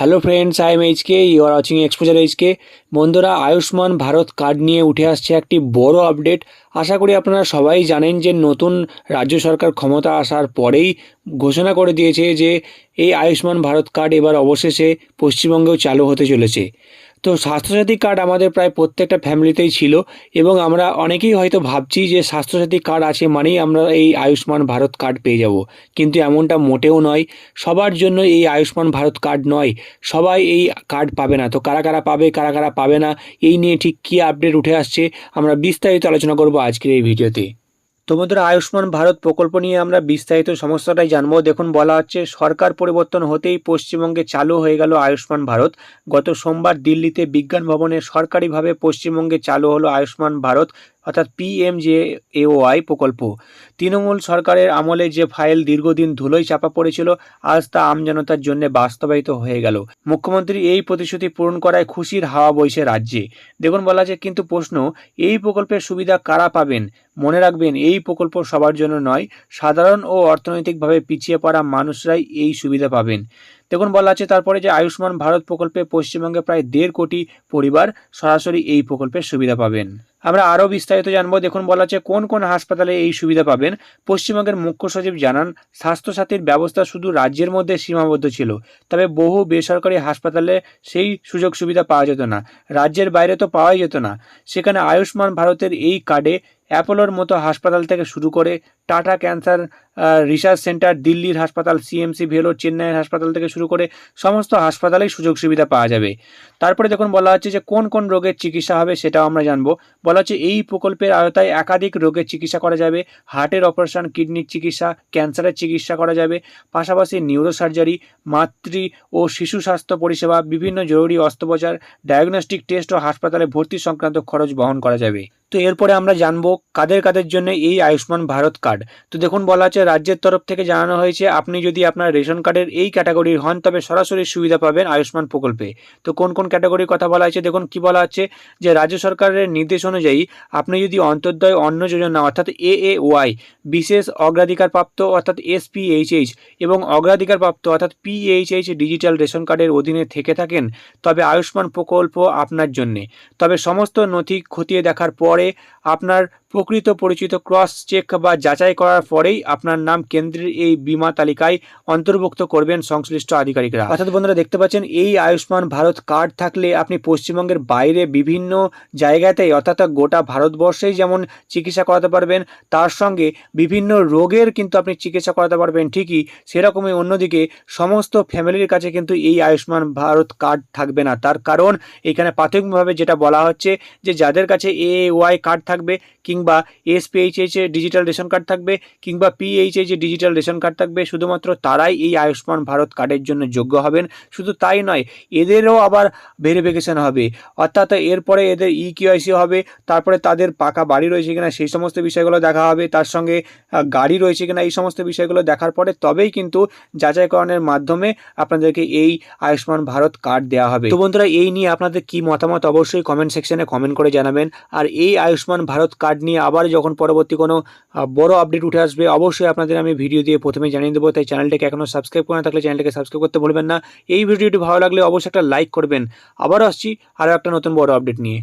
Hello friends, I am HK, you are watching exposure HK. বন্ধুরা, Ayushman Bharat card নিয়ে উঠে আসছে একটি বড় আপডেট। আশা করি আপনারা সবাই জানেন যে নতুন রাজ্য সরকার ক্ষমতা আসার পরেই ঘোষণা করে দিয়েছে যে এই আয়ুষ্মান ভারত কার্ড এবার অবশেষে পশ্চিমবঙ্গেও চালু হতে চলেছে। তো স্বাস্থ্যসাথী কার্ড আমাদের প্রায় প্রত্যেকটা ফ্যামিলিতেই ছিল এবং আমরা অনেকেই হয়তো ভাবছি যে স্বাস্থ্যসাথী কার্ড আছে মানেই আমরা এই আয়ুষ্মান ভারত কার্ড পেয়ে যাব, কিন্তু এমনটা মোটেও নয়। সবার জন্য এই আয়ুষ্মান ভারত কার্ড নয়, সবাই এই কার্ড পাবে না। তো কারা কারা পাবে, কারা কারা পাবে না, এই নিয়ে ঠিক কী আপডেট উঠে আসছে আমরা বিস্তারিত আলোচনা করব আজকের এই ভিডিওতে। তো বন্ধুরা, আয়ুষ্মান ভারত প্রকল্প নিয়ে আমরা বিস্তারিত সমস্যাটাই জানবো। দেখুন, বলা হচ্ছে সরকার পরিবর্তন হতেই পশ্চিমবঙ্গে চালু হয়ে গেল আয়ুষ্মান ভারত। গত সোমবার দিল্লিতে বিজ্ঞান ভবনে সরকারিভাবে পশ্চিমবঙ্গে চালু হলো আয়ুষ্মান ভারত অর্থাৎ PMJAOY প্রকল্প। তৃণমূল সরকারের আমলে যে ফাইল দীর্ঘদিন ধুলোয় চাপা পড়েছিল, আজ তা আমজনতার জন্য বাস্তবায়িত হয়ে গেল। মুখ্যমন্ত্রী এই প্রতিশ্রুতি পূরণ করায় খুশির হাওয়া বইছে রাজ্যে। দেখুন, বলা আছে কিন্তু প্রশ্ন, এই প্রকল্পের সুবিধা কারা পাবেন? মনে রাখবেন, এই প্রকল্প সবার জন্য নয়, সাধারণ ও অর্থনৈতিকভাবে পিছিয়ে পড়া মানুষরাই এই সুবিধা পাবেন। দেখুন, বলা আছে তারপরে যে আয়ুষ্মান ভারত প্রকল্পে পশ্চিমবঙ্গে প্রায় 1.5 কোটি পরিবার সরাসরি এই প্রকল্পের সুবিধা পাবেন। আমরা আরও বিস্তারিত জানবো। দেখুন, বলা আছে কোন কোন হাসপাতালে এই সুবিধা পাবেন। পশ্চিমবঙ্গের মুখ্য সচিব জানান, স্বাস্থ্যসাথীর ব্যবস্থা শুধু রাজ্যের মধ্যে সীমাবদ্ধ ছিল, তবে বহু বেসরকারি হাসপাতালে সেই সুযোগ সুবিধা পাওয়া যেত না, রাজ্যের বাইরে তো পাওয়াই যেত না। সেখানে আয়ুষ্মান ভারতের এই কার্ডে অ্যাপোলোর মতো হাসপাতাল থেকে শুরু করে টাটা ক্যান্সার রিসার্চ সেন্টার, দিল্লির হাসপাতাল, CMC ভেলোর, চেন্নাইয়ের হাসপাতাল থেকে শুরু করে সমস্ত হাসপাতালেই সুযোগ সুবিধা পাওয়া যাবে। তারপরে দেখুন, বলা হচ্ছে যে কোন কোন রোগের চিকিৎসা হবে সেটাও আমরা জানবো। বলা হচ্ছে এই প্রকল্পের আওতায় একাধিক রোগের চিকিৎসা করা যাবে। হার্টের অপারেশন, কিডনির চিকিৎসা, ক্যান্সারের চিকিৎসা করা যাবে। পাশাপাশি নিউরোসার্জারি, মাতৃ ও শিশু স্বাস্থ্য পরিষেবা, বিভিন্ন জরুরি অস্ত্রোপচার, ডায়াগনস্টিক টেস্ট ও হাসপাতালে ভর্তি সংক্রান্ত খরচ বহন করা যাবে। তো এরপরে আমরা জানবো কাদের কাদের জন্য এই আয়ুষ্মান ভারত কার্ড। তো দেখুন, বলা আছে রাজ্যের তরফ থেকে জানানো হয়েছে আপনি যদি আপনার রেশন কার্ডের এই ক্যাটাগরির হন তবে সরাসরি সুবিধা পাবেন আয়ুষ্মান প্রকল্পে। তো কোন কোন ক্যাটাগরির কথা বলা হয়েছে দেখুন, কি বলা হচ্ছে যে রাজ্য সরকারের নির্দেশ অনুযায়ী আপনি যদি অন্তর্দয় অন্ন যোজনা অর্থাৎ AAY, বিশেষ অগ্রাধিকারপ্রাপ্ত অর্থাৎ SPHH এবং অগ্রাধিকারপ্রাপ্ত অর্থাৎ PHH ডিজিটাল রেশন কার্ডের অধীনে থেকে থাকেন তবে আয়ুষ্মান প্রকল্প আপনার জন্যে। তবে সমস্ত নথি খতিয়ে দেখার পরে আপনার প্রকৃত পরিচিত ক্রস চেক বা যাচাই করার পরেই আপনার নাম কেন্দ্রের এই বীমা তালিকায় অন্তর্ভুক্ত করবেন সংশ্লিষ্ট আধিকারিকরা। অর্থাৎ বন্ধুরা, দেখতে পাচ্ছেন এই আয়ুষ্মান ভারত কার্ড থাকলে আপনি পশ্চিমবঙ্গের বাইরে বিভিন্ন জায়গাতেই অর্থাৎ গোটা ভারতবর্ষেই যেমন চিকিৎসা করাতে পারবেন, তার সঙ্গে বিভিন্ন রোগের কিন্তু আপনি চিকিৎসা করাতে পারবেন ঠিকই, সেরকমই অন্যদিকে সমস্ত ফ্যামিলির কাছে কিন্তু এই আয়ুষ্মান ভারত কার্ড থাকবে না। তার কারণ এখানে প্রাথমিকভাবে যেটা বলা হচ্ছে যে যাদের কাছে AAY কার্ড থাকবে কিংবা SPHH ডিজিটাল রেশন কার্ড থাকবে কিংবা PHH ডিজিটাল রেশন কার্ড থাকবে, শুধুমাত্র তারাই এই আয়ুষ্মান ভারত কার্ডের জন্য যোগ্য হবেন। শুধু তাই নয়, এদেরও আবার ভেরিফিকেশন হবে, অর্থাৎ এরপরে এদের EKYC হবে, তারপরে তাদের পাকা বাড়ি রয়েছে কিনা সেই সমস্ত বিষয়গুলো দেখা হবে, তার সঙ্গে গাড়ি রয়েছে কিনা এই সমস্ত বিষয়গুলো দেখার পরে তবেই কিন্তু যাচাইকরণের মাধ্যমে আপনাদেরকে এই আয়ুষ্মান ভারত কার্ড দেওয়া হবে। তো বন্ধুরা, এই নিয়ে আপনাদের কি মতামত অবশ্যই কমেন্ট সেকশনে কমেন্ট করে জানাবেন। আর এই আয়ুষ্মান ভারত কার্ড নিয়ে আবার যখন পরবর্তী কোনো বড় আপডেট উঠে আসবে অবশ্যই আপনাদের আমি ভিডিও দিয়ে প্রথমে জানিয়ে দেবো। তাই চ্যানেলটাকে এখনও সাবস্ক্রাইব করে না থাকলে চ্যানেলটাকে সাবস্ক্রাইব করতে ভুলবেন না। এই ভিডিওটি ভালো লাগলে অবশ্যই একটা লাইক করবেন। আবারও আসছি আরও একটা নতুন বড় আপডেট নিয়ে।